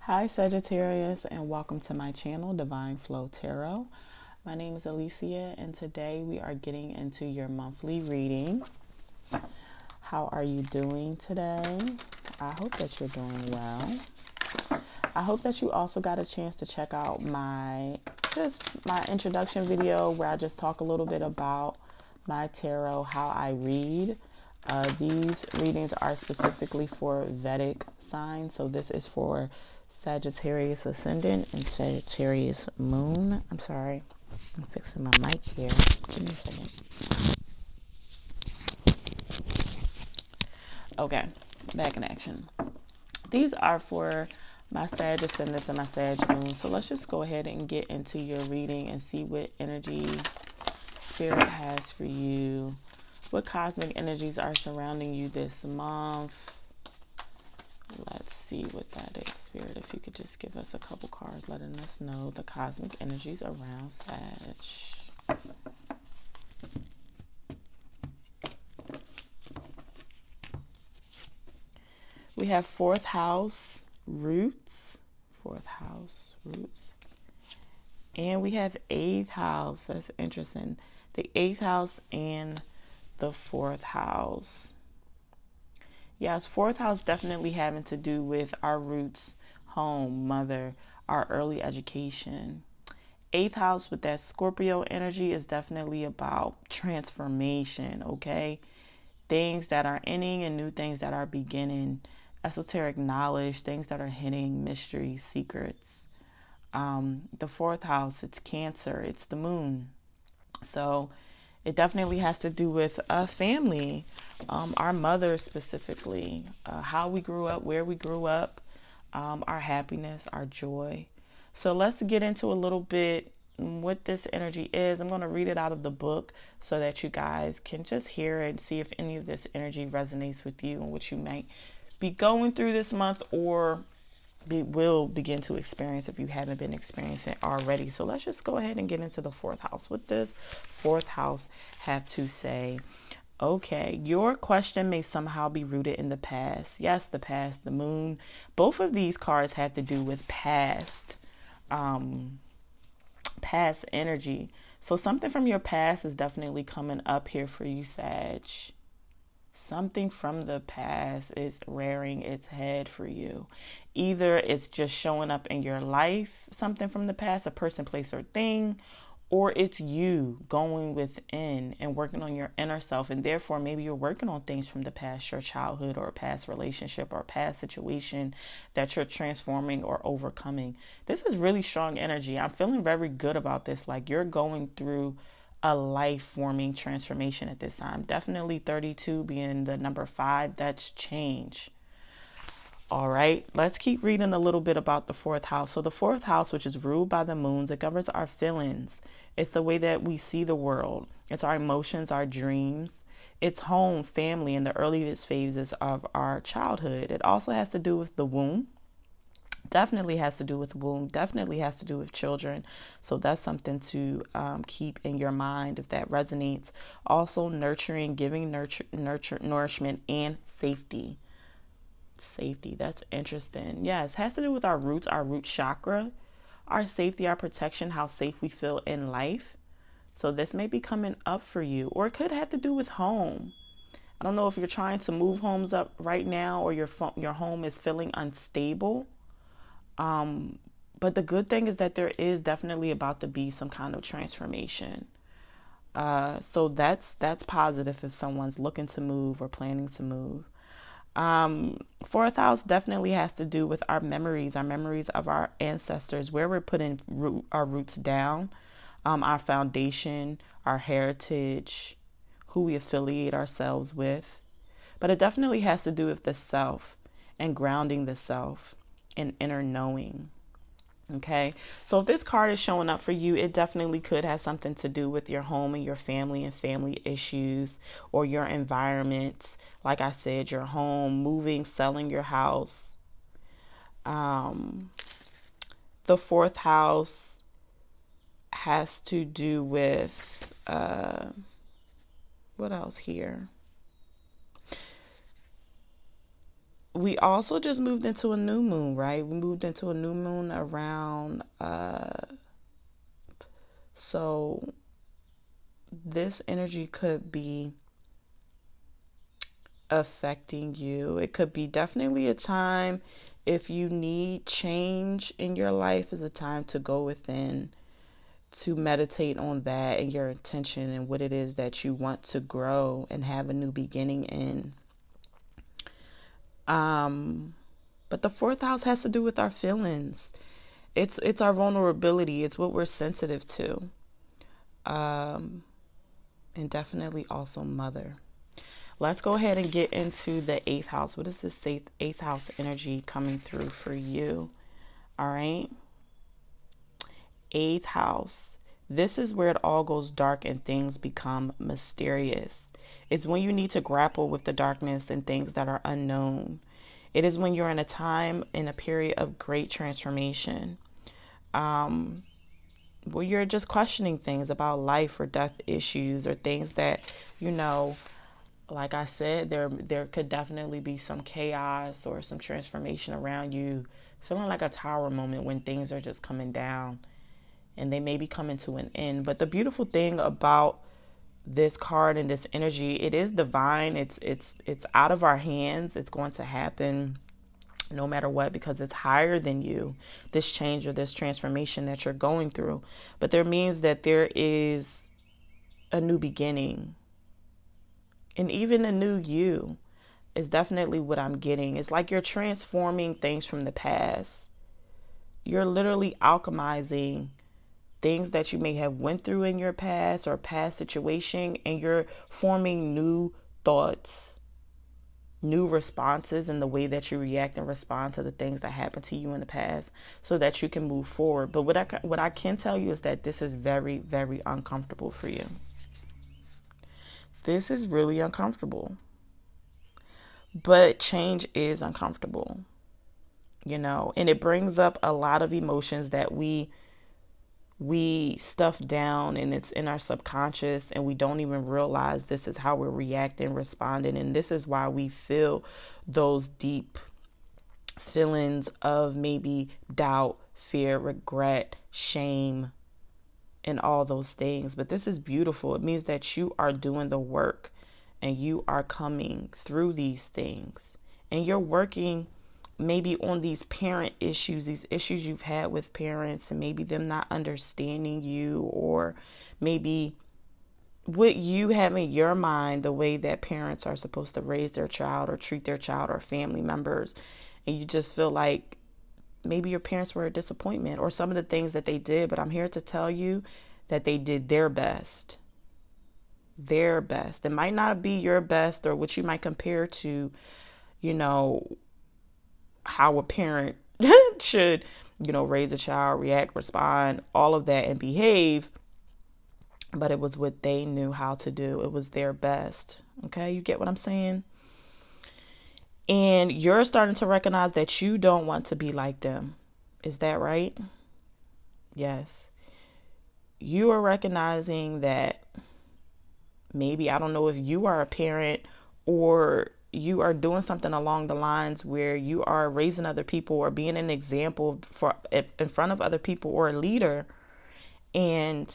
Hi Sagittarius, and welcome to my channel Divine Flow Tarot. My name is Alicia, and today we are getting into your monthly reading. How are you doing today? I hope that you're doing well. I hope that you also got a chance to check out my introduction video where I just talk a little bit about my tarot, how I read. These readings are specifically for Vedic signs, so this is for Sagittarius Ascendant and Sagittarius Moon. I'm sorry, I'm fixing my mic here. Give me a second. Okay, back in action. These are for my Sag Ascendants and my Sag Moon. So let's just go ahead and get into your reading and see what energy Spirit has for you. What cosmic energies are surrounding you this month? Let's see what that is, Spirit. If you could just give us a couple cards letting us know the cosmic energies around Sag. We have fourth house, roots. Fourth house, roots. And we have eighth house. That's interesting. The eighth house and the fourth house. Yes, fourth house definitely having to do with our roots, home, mother, our early education. Eighth house with that Scorpio energy is definitely about transformation, okay? Things that are ending and new things that are beginning. Esoteric knowledge, things that are hidden, mysteries, secrets. The fourth house, it's Cancer, it's the moon. So it definitely has to do with a family, our mother specifically, how we grew up, where we grew up, our happiness, our joy. So let's get into a little bit what this energy is. I'm going to read it out of the book so that you guys can just hear it and see if any of this energy resonates with you and what you might be going through this month or will begin to experience if you haven't been experiencing it already. So let's just go ahead and get into the fourth house. What does fourth house have to say? Okay, your question may somehow be rooted in the past. Yes, the past, the moon. Both of these cards have to do with past energy. So something from your past is definitely coming up here for you, Sag. Something from the past is rearing its head for you. Either it's just showing up in your life, something from the past, a person, place, or thing, or it's you going within and working on your inner self. And therefore, maybe you're working on things from the past, your childhood or a past relationship or past situation that you're transforming or overcoming. This is really strong energy. I'm feeling very good about this. Like you're going through a life-forming transformation at this time. Definitely 32 being the number 5, that's change. All right, let's keep reading a little bit about the fourth house. So the fourth house, which is ruled by the moons, it governs our feelings. It's the way that we see the world. It's our emotions, our dreams. It's home, family, in the earliest phases of our childhood. It also has to do with the womb. Definitely has to do with womb, definitely has to do with children. So that's something to keep in your mind if that resonates. Also nurturing, giving nourishment, and safety. Safety, that's interesting. Yes, has to do with our roots, our root chakra, our safety, our protection, how safe we feel in life. So this may be coming up for you, or it could have to do with home. I don't know if you're trying to move homes up right now or your home is feeling unstable. But the good thing is that there is definitely about to be some kind of transformation. So that's positive if someone's looking to move or planning to move. Fourth house definitely has to do with our memories of our ancestors, where we're putting our roots down, our foundation, our heritage, who we affiliate ourselves with. But it definitely has to do with the self and grounding the self and inner knowing. Okay, so if this card is showing up for you, it definitely could have something to do with your home and your family and family issues or your environment. Like I said, your home, moving, selling your house. The fourth house has to do with what else here? we also just moved into a new moon, right? We moved into a new moon around, so this energy could be affecting you. It could be definitely a time, if you need change in your life, is a time to go within, to meditate on that and your intention and what it is that you want to grow and have a new beginning in. But the fourth house has to do with our feelings. It's our vulnerability. It's what we're sensitive to. And definitely also mother. Let's go ahead and get into the eighth house. What is this eighth house energy coming through for you? All right. Eighth house. This is where it all goes dark and things become mysterious. It's when you need to grapple with the darkness and things that are unknown. It is when you're in a time, in a period of great transformation, where you're just questioning things about life or death issues or things that, like I said, there could definitely be some chaos or some transformation around you, feeling like a tower moment when things are just coming down and they may be coming to an end. But the beautiful thing about this card and this energy, it is divine. It's out of our hands. It's going to happen no matter what, because it's higher than you, this change or this transformation that you're going through. But there means that there is a new beginning, and even a new you is definitely what I'm getting. It's like you're transforming things from the past. You're literally alchemizing things that you may have went through in your past or past situation, and you're forming new thoughts, new responses in the way that you react and respond to the things that happened to you in the past, so that you can move forward. But what I can tell you is that this is very, very uncomfortable for you. This is really uncomfortable. But change is uncomfortable, and it brings up a lot of emotions that we stuff down, and it's in our subconscious, and we don't even realize this is how we're reacting, responding. And this is why we feel those deep feelings of maybe doubt, fear, regret, shame, and all those things. But this is beautiful. It means that you are doing the work and you are coming through these things, and you're working maybe on these parent issues, these issues you've had with parents, and maybe them not understanding you, or maybe what you have in your mind, the way that parents are supposed to raise their child or treat their child or family members. And you just feel like maybe your parents were a disappointment, or some of the things that they did. But I'm here to tell you that they did their best. Their best. It might not be your best, or what you might compare to, how a parent should, raise a child, react, respond, all of that, and behave. But it was what they knew how to do. It was their best. Okay, you get what I'm saying? And you're starting to recognize that you don't want to be like them. Is that right? Yes. You are recognizing that maybe, I don't know if you are a parent, or you are doing something along the lines where you are raising other people or being an example for in front of other people, or a leader, and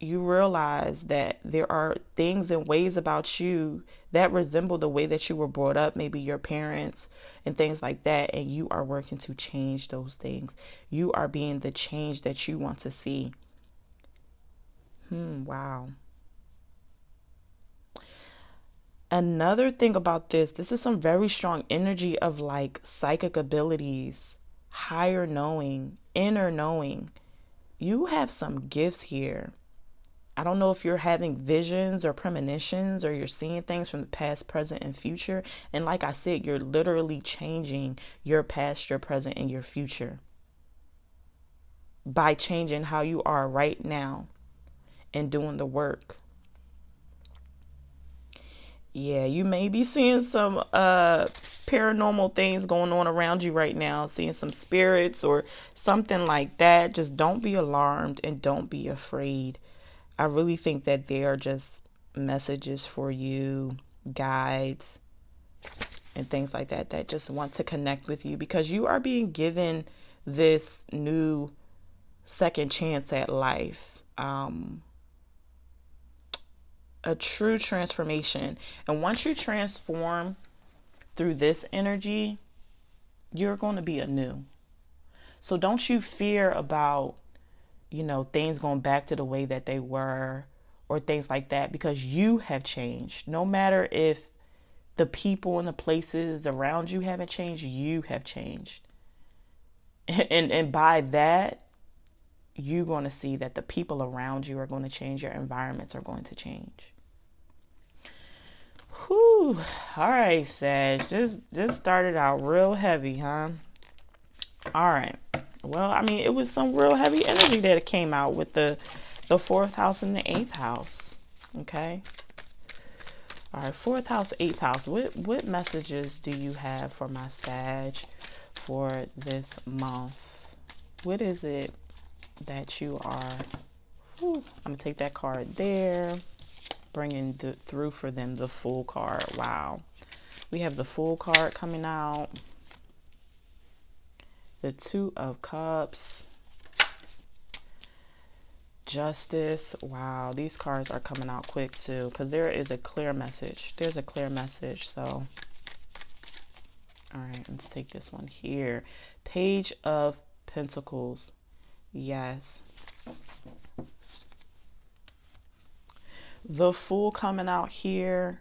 you realize that there are things and ways about you that resemble the way that you were brought up, maybe your parents and things like that, and you are working to change those things. You are being the change that you want to see. Wow. Another thing about this is some very strong energy of like psychic abilities, higher knowing, inner knowing. You have some gifts here. I don't know if you're having visions or premonitions, or you're seeing things from the past, present, and future. And like I said, you're literally changing your past, your present, and your future by changing how you are right now and doing the work. Yeah, you may be seeing some paranormal things going on around you right now, seeing some spirits or something like that. Just don't be alarmed and don't be afraid. I really think that they are just messages for you, guides, and things like that, that just want to connect with you, because you are being given this new second chance at life. A true transformation. And once you transform through this energy, you're going to be anew. So don't you fear about, things going back to the way that they were or things like that, because you have changed. No matter if the people and the places around you haven't changed, you have changed. And by that, you're going to see that the people around you are going to change. Your environments are going to change. Whew. All right, Sag. This started out real heavy, huh? All right. Well, I mean, it was some real heavy energy that came out with the 4th house and the 8th house. Okay. All right, 4th house, 8th house. What messages do you have for my Sag for this month? What is it that you are... I'm going to take that card there. Bringing through for them the Fool card. Wow. We have the Fool card coming out. The 2 of Cups. Justice. Wow. These cards are coming out quick too, because there is a clear message. There's a clear message. So, all right. Let's take this one here. Page of Pentacles. Yes. The Fool coming out here.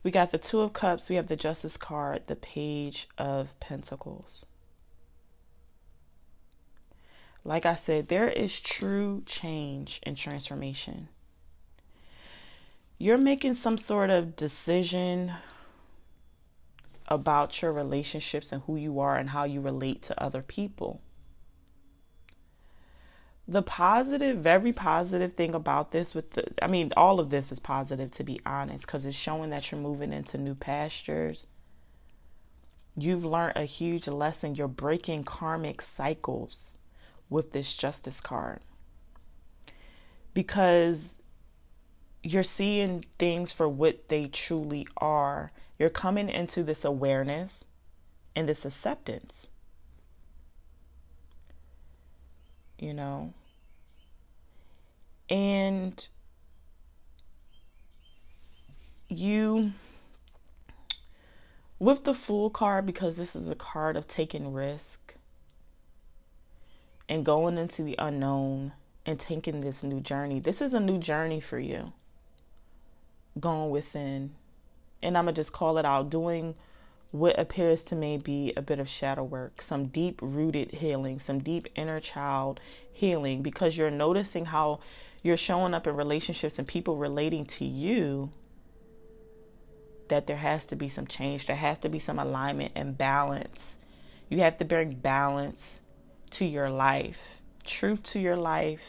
We got the 2 of Cups. We have the Justice card. The Page of Pentacles. Like I said, there is true change and transformation. You're making some sort of decision about your relationships and who you are and how you relate to other people. The positive, very positive thing about this all of this is positive, to be honest, because it's showing that you're moving into new pastures. You've learned a huge lesson. You're breaking karmic cycles with this Justice card, because you're seeing things for what they truly are. You're coming into this awareness and this acceptance. And you, with the Fool card, because this is a card of taking risk and going into the unknown and taking this new journey. This is a new journey for you. Going within. And I'm going to just call it out. Doing what appears to me be a bit of shadow work. Some deep-rooted healing. Some deep inner child healing. Because you're noticing how you're showing up in relationships and people relating to you, that there has to be some change. There has to be some alignment and balance. You have to bring balance to your life, truth to your life.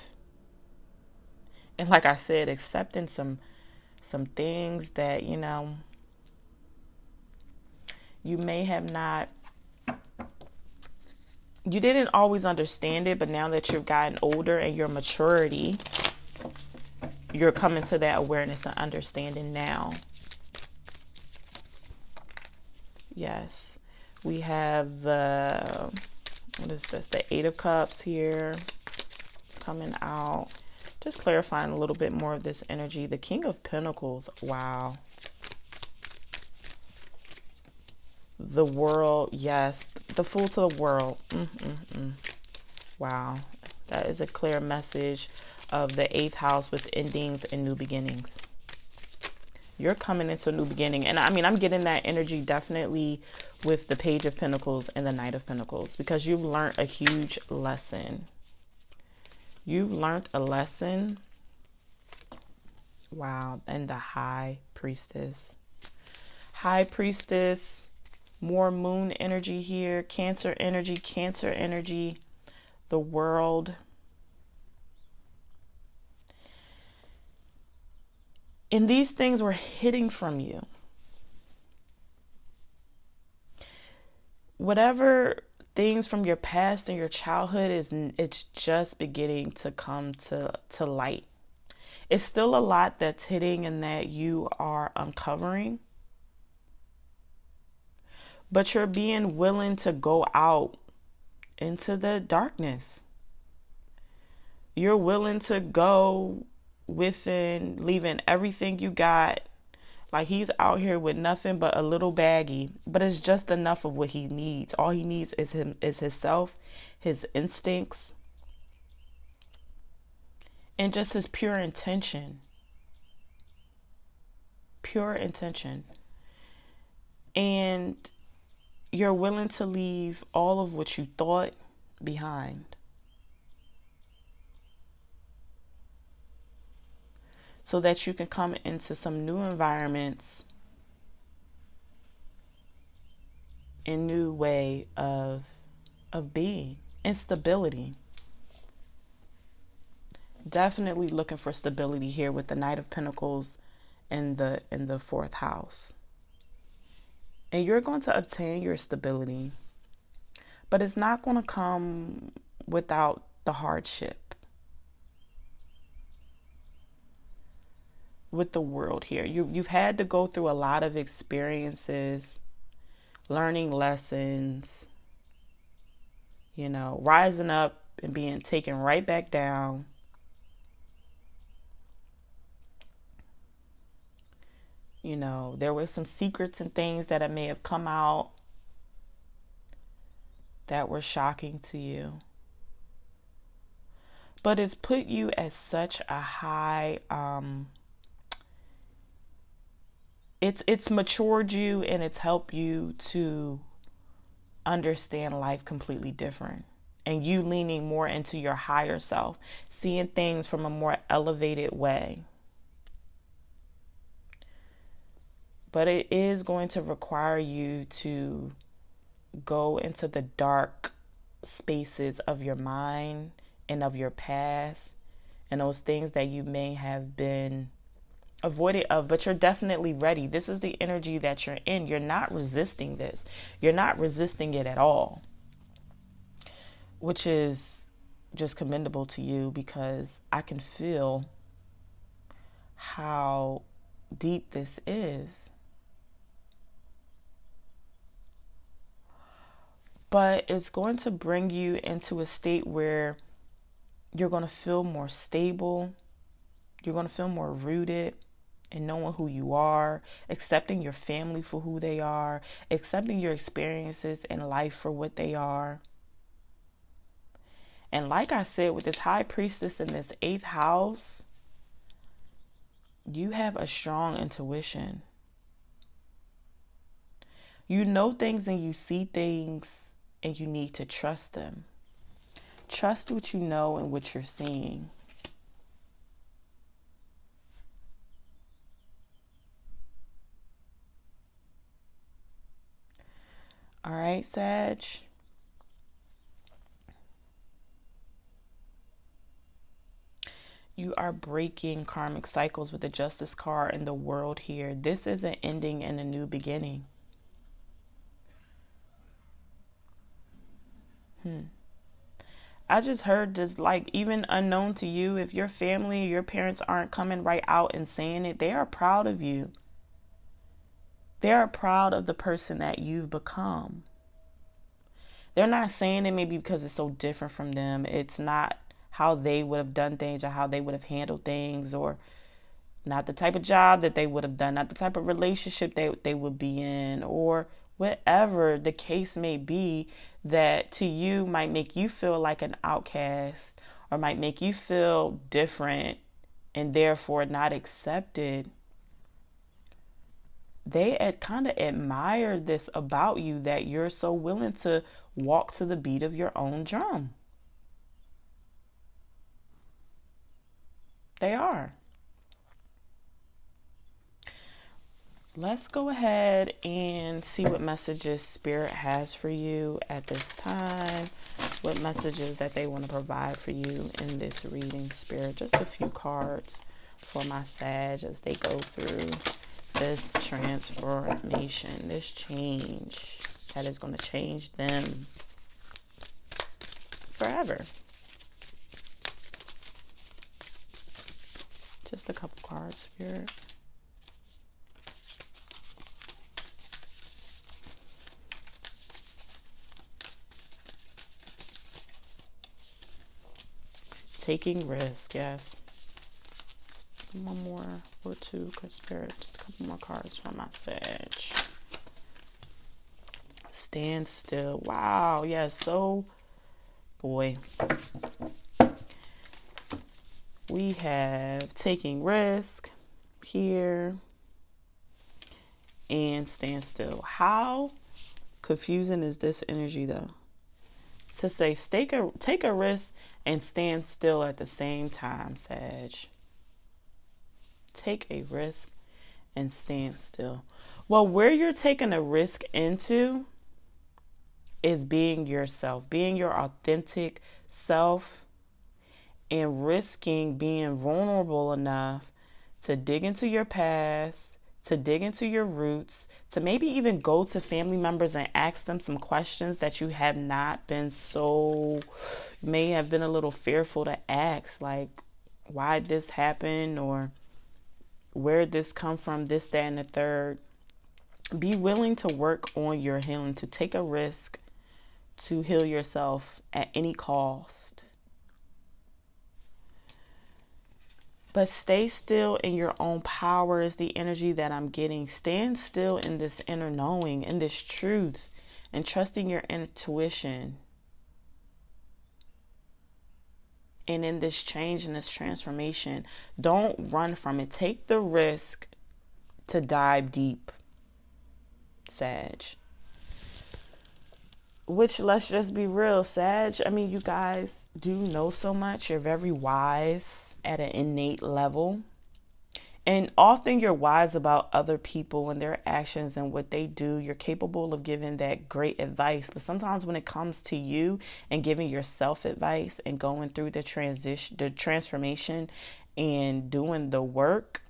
And like I said, accepting some things that, you may have not, you didn't always understand it, but now that you've gotten older and your maturity, you're coming to that awareness and understanding now. Yes. We have the, what is this? The 8 of Cups here coming out. Just clarifying a little bit more of this energy. The King of Pentacles. Wow. The World. Yes. The Fool to the World. Wow. That is a clear message of the 8th house with endings and new beginnings. You're coming into a new beginning. And I mean, I'm getting that energy definitely with the Page of Pentacles and the Knight of Pentacles, because you've learned a huge lesson. You've learned a lesson. Wow. And the High Priestess. High Priestess. More moon energy here. Cancer energy. Cancer energy. The World. And these things were hidden from you. Whatever things from your past and your childhood it's just beginning to come to light. It's still a lot that's hidden and that you are uncovering. but you're being willing to go out into the darkness. You're willing to go within, leaving everything you got. Like, he's out here with nothing but a little baggie, but it's just enough of what he needs. All he needs is himself, his instincts, and just his pure intention. Pure intention. And you're willing to leave all of what you thought behind. So that you can come into some new environments, a new way of being, and stability. Definitely looking for stability here with the Knight of Pentacles in the fourth house. And you're going to obtain your stability, but it's not going to come without the hardship. With the world here, you've had to go through a lot of experiences, learning lessons, rising up and being taken right back down. There were some secrets and things that may have come out that were shocking to you. But it's put you at such a high, it's matured you, and it's helped you to understand life completely different. And you leaning more into your higher self, seeing things from a more elevated way. But it is going to require you to go into the dark spaces of your mind and of your past, and those things that you may have been avoided of, but you're definitely ready. This is the energy that you're in. You're not resisting this. You're not resisting it at all, which is just commendable to you, because I can feel how deep this is. But it's going to bring you into a state where you're going to feel more stable. You're going to feel more rooted in knowing who you are, accepting your family for who they are, accepting your experiences in life for what they are. And like I said, with this High Priestess in this 8th house, you have a strong intuition. You know things and you see things, and you need to trust them. Trust what you know and what you're seeing. All right, Sag. You are breaking karmic cycles with the Justice card in the World here. This is an ending and a new beginning. I just heard this, like, even unknown to you, if your family, your parents aren't coming right out and saying it, they are proud of you. They are proud of the person that you've become. They're not saying it maybe because it's so different from them. It's not how they would have done things or how they would have handled things, or not the type of job that they would have done, not the type of relationship they would be in, or whatever the case may be, that to you might make you feel like an outcast or might make you feel different and therefore not accepted. They kind of admire this about you, that you're so willing to walk to the beat of your own drum. They are. Let's go ahead and see what messages Spirit has for you at this time. What messages that they want to provide for you in this reading, Spirit. Just a few cards for my Sag as they go through this transformation, this change that is going to change them forever. Just a couple cards, Spirit. Taking risk, yes. One more or two, because Spirit, just a couple more cards from my Sag. Stand still. Wow, yes, so, boy. We have taking risk here and stand still. How confusing is this energy, though? To say take a risk and stand still at the same time, Sag. Take a risk and stand still. Well, where you're taking a risk into is being yourself, being your authentic self, and risking being vulnerable enough to dig into your past, to dig into your roots, to maybe even go to family members and ask them some questions that you have not been may have been a little fearful to ask, like why this happened or where this come from, this, that, and the third. Be willing to work on your healing, to take a risk, to heal yourself at any cost. But stay still in your own power is the energy that I'm getting. Stand still in this inner knowing, in this truth, and trusting your intuition. And in this change and this transformation, don't run from it. Take the risk to dive deep, Sag. Which, let's just be real, Sag. I mean, you guys do know so much. You're very wise at an innate level. And often you're wise about other people and their actions and what they do. You're capable of giving that great advice. But sometimes when it comes to you and giving yourself advice and going through the transformation and doing the work,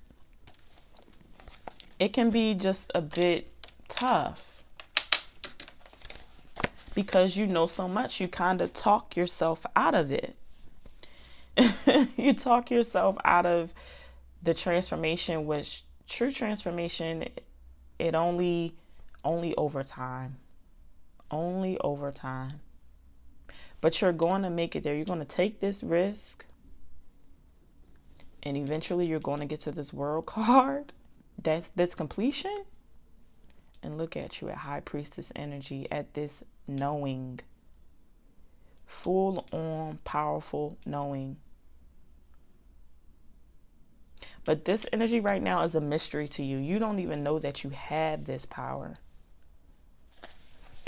it can be just a bit tough. Because you know so much, you kind of talk yourself out of it. You talk yourself out of the transformation, which true transformation, it only over time. Only over time. But you're going to make it there. You're going to take this risk. And eventually you're going to get to this world card. That's completion. And look at you at High Priestess energy, at this knowing. Full on powerful knowing. But this energy right now is a mystery to you. You don't even know that you have this power.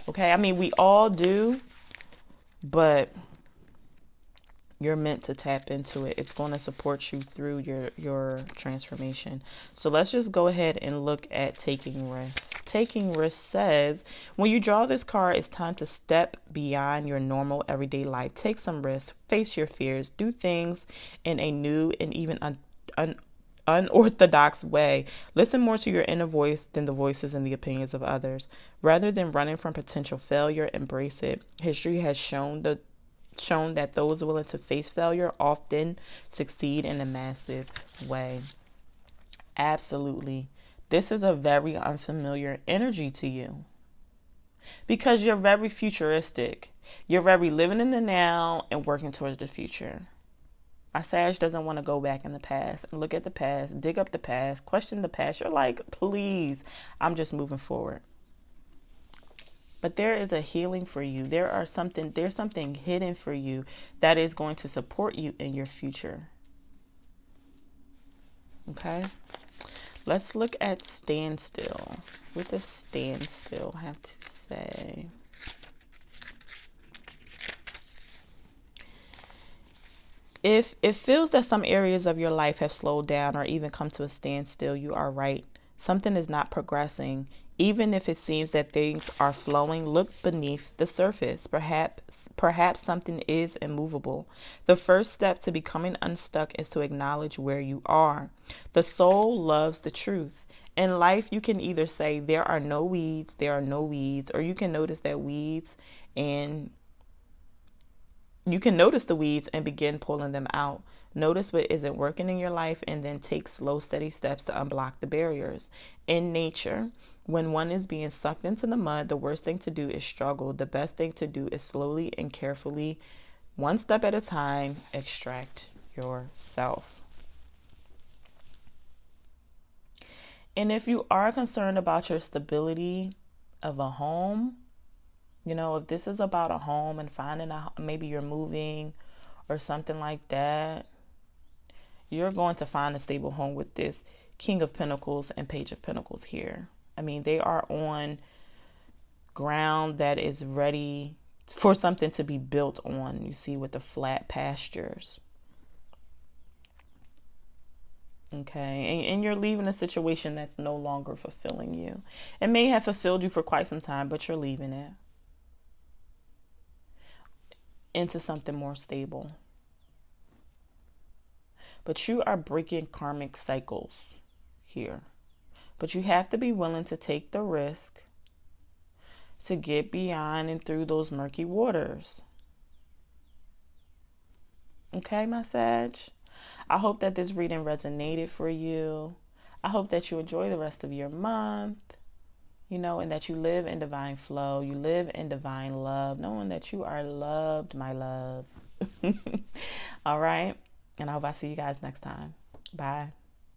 Okay, I mean, we all do, but you're meant to tap into it. It's going to support you through your transformation. So let's just go ahead and look at taking risks. Taking risks says, when you draw this card, it's time to step beyond your normal everyday life. Take some risks, face your fears, do things in a new and even unorthodox way. Listen more to your inner voice than the voices and the opinions of others. Rather than running from potential failure, embrace it. History has shown that those willing to face failure often succeed in a massive way. Absolutely. This is a very unfamiliar energy to you because you're very futuristic. You're very living in the now and working towards the future. My Sag doesn't want to go back in the past and look at the past, dig up the past, question the past. You're like, please, I'm just moving forward. But there is a healing for you. There's something hidden for you that is going to support you in your future. Okay? Let's look at standstill. What does standstill have to say? If it feels that some areas of your life have slowed down or even come to a standstill, you are right. Something is not progressing. Even if it seems that things are flowing, look beneath the surface. Perhaps something is immovable. The first step to becoming unstuck is to acknowledge where you are. The soul loves the truth. In life, you can either say there are no weeds, or you can notice that weeds and you can notice the weeds and begin pulling them out. Notice what isn't working in your life and then take slow, steady steps to unblock the barriers. In nature, when one is being sucked into the mud, the worst thing to do is struggle. The best thing to do is slowly and carefully One step at a time, extract yourself. And if you are concerned about your stability of a home, you know, if this is about a home and finding a, maybe you're moving or something like that, you're going to find a stable home with this King of Pentacles and Page of Pentacles here. I mean, they are on ground that is ready for something to be built on. You see, with the flat pastures. Okay, and you're leaving a situation that's no longer fulfilling you. It may have fulfilled you for quite some time, but you're leaving it into something more stable. But you are breaking karmic cycles here. But you have to be willing to take the risk to get beyond and through those murky waters. Okay, my Sag? I hope that this reading resonated for you. I hope that you enjoy the rest of your month, you know, and that you live in divine flow. You live in divine love, knowing that you are loved, my love. All right. And I hope I see you guys next time. Bye.